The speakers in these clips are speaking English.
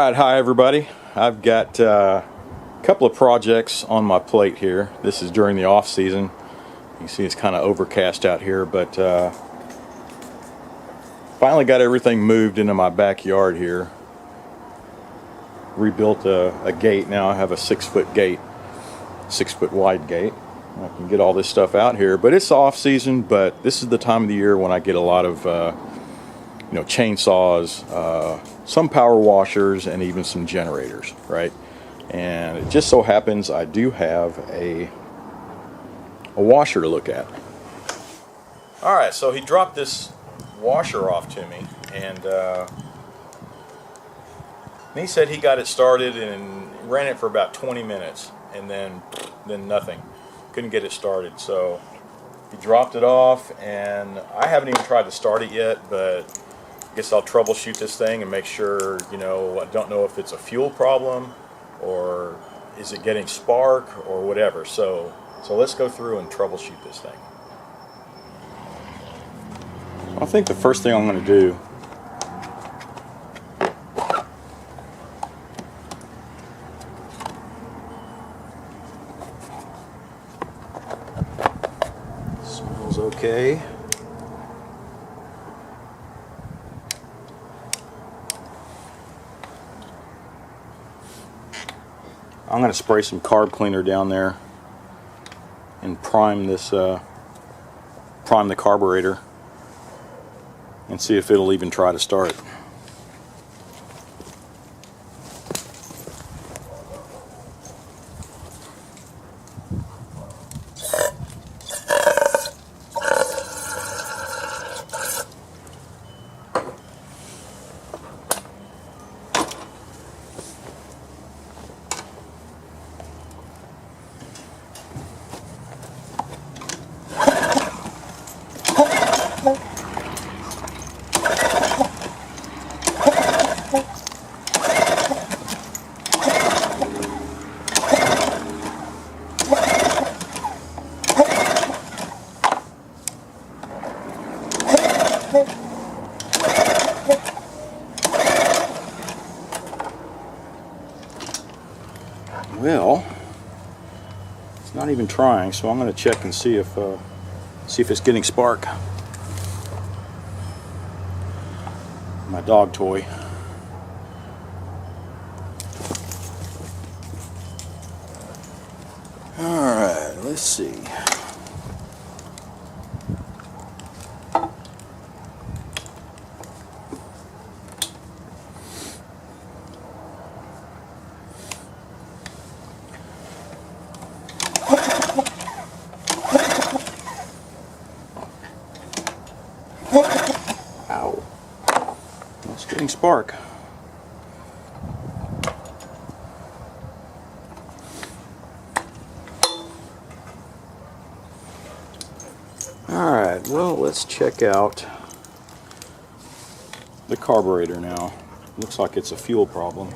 Alright, hi everybody. I've got a couple of projects on my plate here. This is during the off season. You can see it's kind of overcast out here, but finally got everything moved into my backyard here. Rebuilt a gate. Now I have a 6-foot gate, 6-foot wide gate. I can get all this stuff out here, but it's off season. But this is the time of the year when I get a lot of chainsaws, some power washers, and even some generators, right? And it just so happens I do have a washer to look at. All right, so he dropped this washer off to me, and he said he got it started and ran it for about 20 minutes, and then nothing. Couldn't get it started, so he dropped it off, and I haven't even tried to start it yet, but I guess I'll troubleshoot this thing and make sure, I don't know if it's a fuel problem or is it getting spark or whatever. So let's go through and troubleshoot this thing. I think the first thing I'm going to do smells okay. I'm going to spray some carb cleaner down there and prime the carburetor and see if it'll even try to start. Well, it's not even trying, so I'm going to check and see if it's getting spark. My dog toy. All right, let's see. Ow. It's getting spark. Alright, well, let's check out the carburetor now. Looks like it's a fuel problem.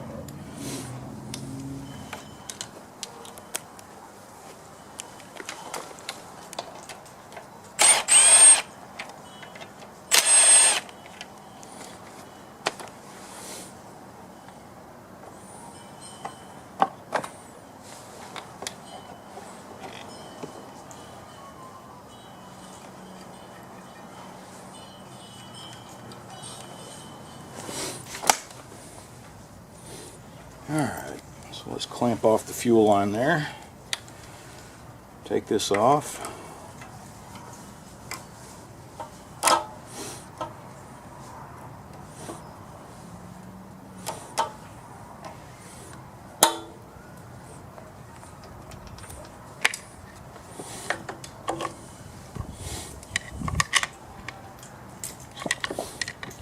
Alright, so let's clamp off the fuel line there. Take this off.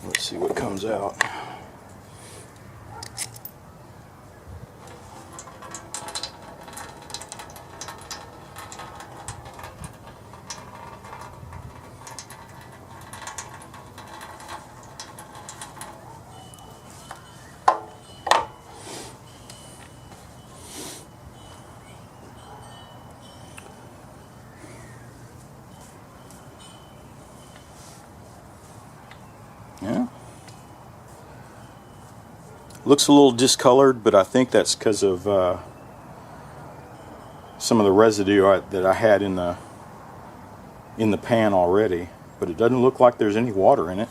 Let's see what comes out. Yeah. Looks a little discolored, but I think that's because of some of the residue that I had in the pan already. But it doesn't look like there's any water in it.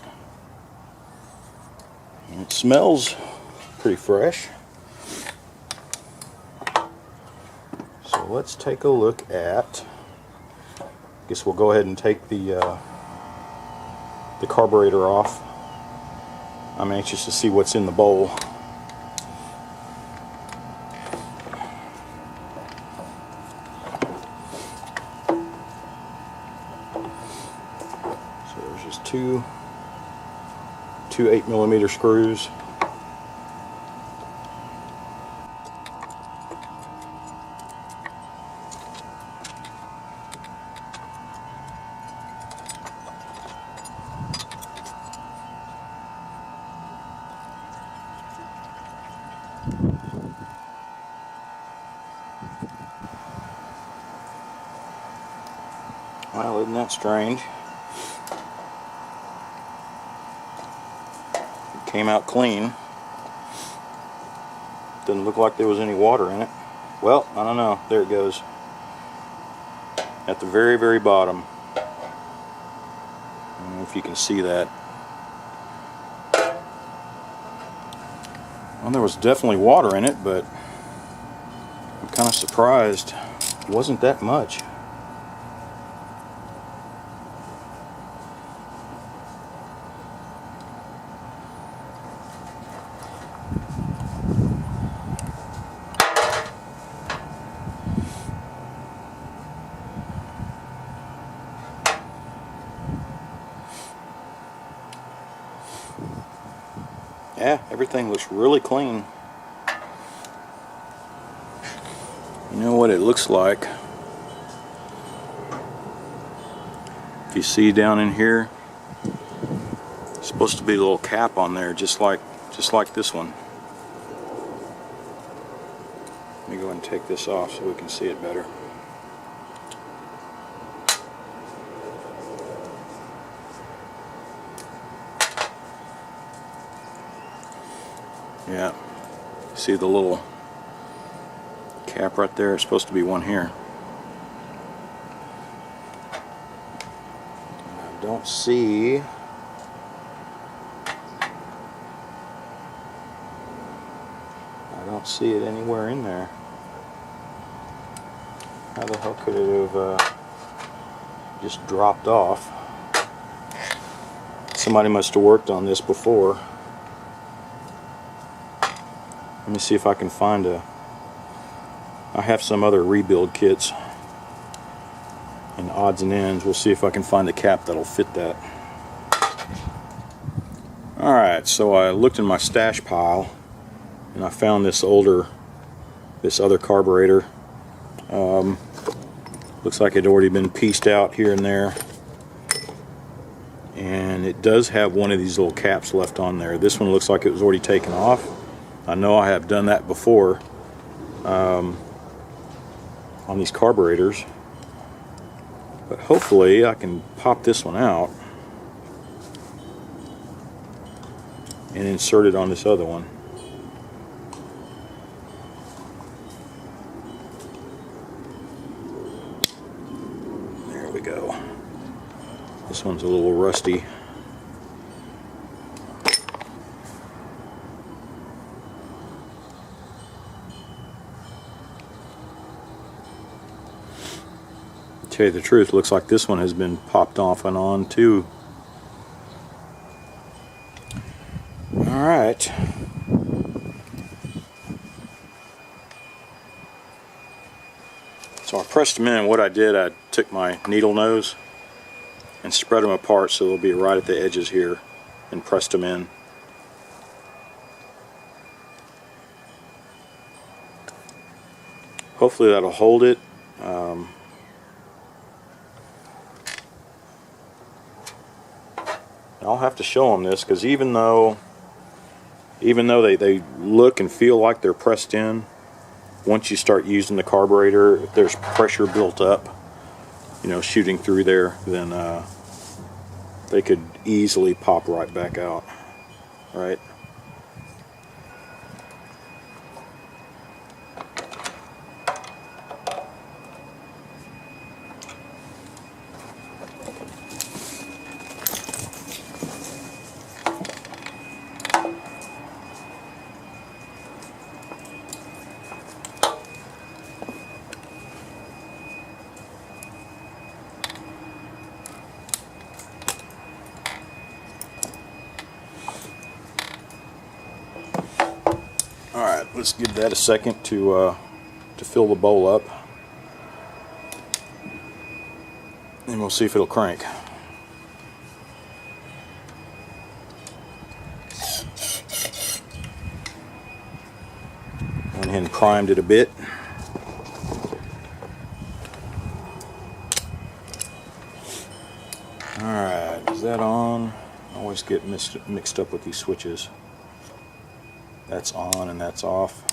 And it smells pretty fresh. So let's take a look at, I guess we'll go ahead and take the carburetor off. I'm anxious to see what's in the bowl. So there's just two 8mm screws. Well, isn't that strange? It came out clean. Doesn't look like there was any water in it. Well, I don't know. There it goes. At the very, very bottom. I don't know if you can see that. Well, there was definitely water in it, but I'm kind of surprised it wasn't that much. Yeah, everything looks really clean. You know what it looks like? If you see down in here, it's supposed to be a little cap on there, just like this one. Let me go ahead and take this off so we can see it better. Yeah, see the little cap right there? It's supposed to be one here. I don't see it anywhere in there. How the hell could it have just dropped off? Somebody must have worked on this before. Let me see if I can find I have some other rebuild kits and odds and ends. We'll see if I can find a cap that'll fit that. Alright, so I looked in my stash pile and I found this other carburetor. Looks like it had already been pieced out here and there. And it does have one of these little caps left on there. This one looks like it was already taken off. I know I have done that before on these carburetors, but hopefully I can pop this one out and insert it on this other one. There we go. This one's a little rusty. To tell you the truth, looks like this one has been popped off and on too. Alright. So I pressed them in. What I did, I took my needle nose and spread them apart so they'll be right at the edges here and pressed them in. Hopefully that'll hold it. I'll have to show them this, because even though they look and feel like they're pressed in, once you start using the carburetor, if there's pressure built up, you know, shooting through there, then they could easily pop right back out, right? let's give that a second to fill the bowl up, and we'll see if it'll crank. Went ahead and primed it a bit. Alright, is that on? I always get mixed up with these switches. That's on and that's off.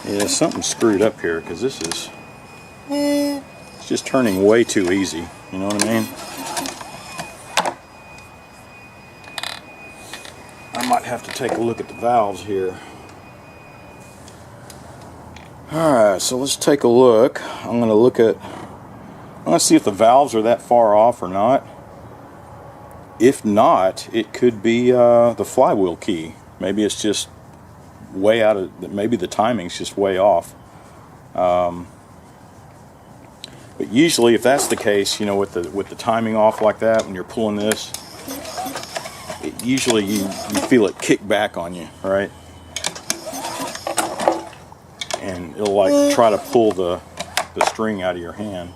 Yeah, something's screwed up here because this is, it's just turning way too easy. You know what I mean? I might have to take a look at the valves here. Alright, so let's take a look. I'm going to see if the valves are that far off or not. If not, it could be the flywheel key. Maybe it's just way out of, maybe the timing's just way off. But usually if that's the case, you know, with the timing off like that, when you're pulling this, usually you feel it kick back on you, right? And it'll like try to pull the string out of your hand.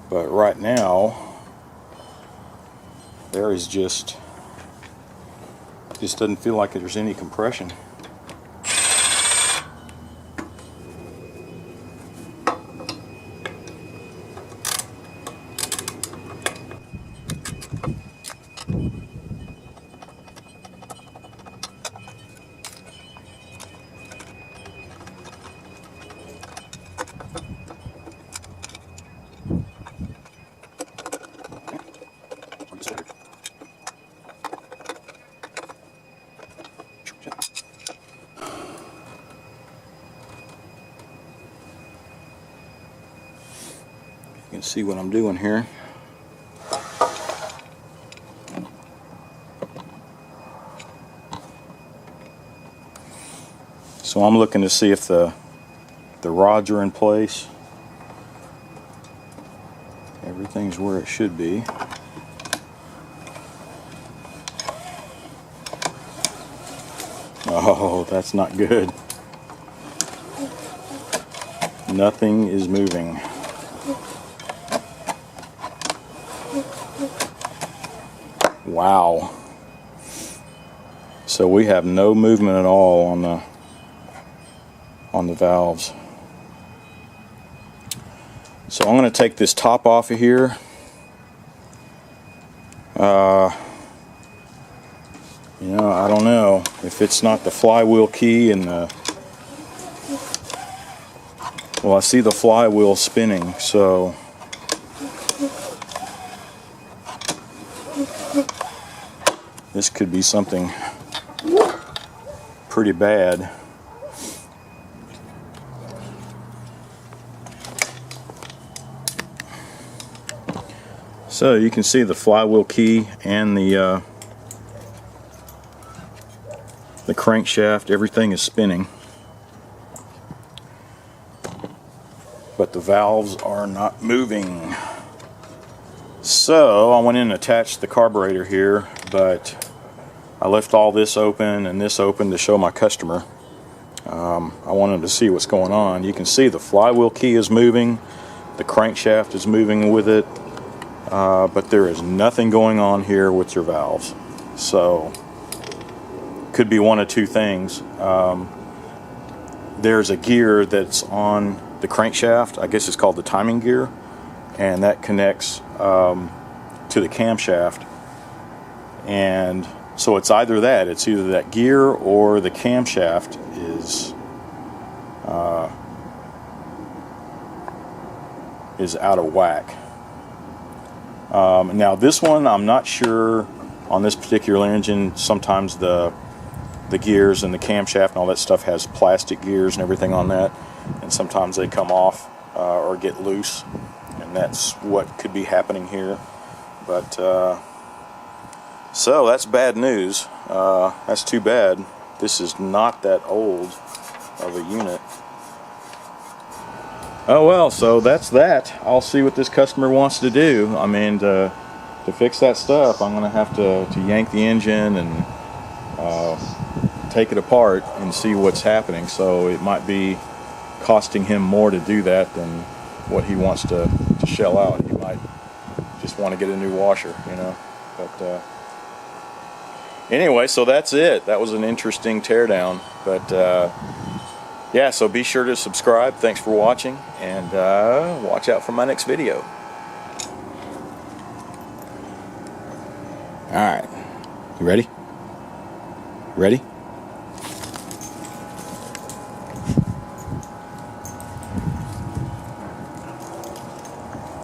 But right now, there is just doesn't feel like there's any compression. You can see what I'm doing here. So I'm looking to see if the rods are in place. Everything's where it should be. Oh, that's not good. Nothing is moving. Wow. So we have no movement at all on the valves. So I'm going to take this top off of here. You know, I don't know if it's not the flywheel key and well, I see the flywheel spinning, so this could be something pretty bad. So you can see the flywheel key and the crankshaft, everything is spinning, but the valves are not moving. So I went in and attached the carburetor here, but I left all this open and this open to show my customer. I wanted to see what's going on. You can see the flywheel key is moving, the crankshaft is moving with it, but there is nothing going on here with your valves. So could be one of two things. There's a gear that's on the crankshaft, I guess it's called the timing gear, and that connects to the camshaft. And so it's either that gear or the camshaft is out of whack. Now this one, I'm not sure on this particular engine. Sometimes the gears and the camshaft and all that stuff has plastic gears and everything on that, and sometimes they come off or get loose, and that's what could be happening here. But so that's bad news. That's too bad. This is not that old of a unit. Oh well, so that's that. I'll see what this customer wants to do. I mean, to fix that stuff, I'm gonna have to yank the engine and take it apart and see what's happening. So it might be costing him more to do that than what he wants to shell out. He might just want to get a new washer, you know. But anyway, so that's it. That was an interesting teardown. But yeah, so be sure to subscribe. Thanks for watching, and watch out for my next video. Alright, you ready? Ready?